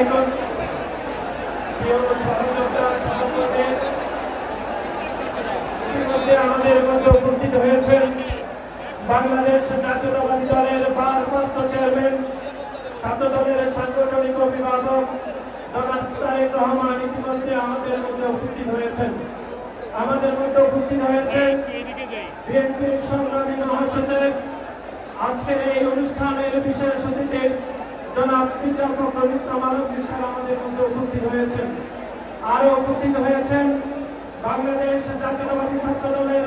Icon প্রিয় সহযোদ্ধা সভাপতি ইতিমধ্যে আমাদের মধ্যে উপস্থিত হয়েছেন বাংলাদেশ জাতীয়তাবাদী দলের ভারপ্রাপ্ত চেয়ারম্যান ছাত্র দলের সাংগঠনিক অভিভাবক জনাব তারেক রহমান ইতিমধ্যে আমাদের মধ্যে উপস্থিত হয়েছেন। আমাদের মধ্যে উপস্থিত হয়েছেন বিএনপির সংগ্রামী মহাসচিব, আজকের এই অনুষ্ঠানের বিশেষ অতিথি জনাব মির্জা ফখরুল ইসলাম আলমগীর স্যার আমাদের মধ্যে উপস্থিত হয়েছেন। আরো উপস্থিত হয়েছেন বাংলাদেশ জাতীয়তাবাদী ছাত্র দলের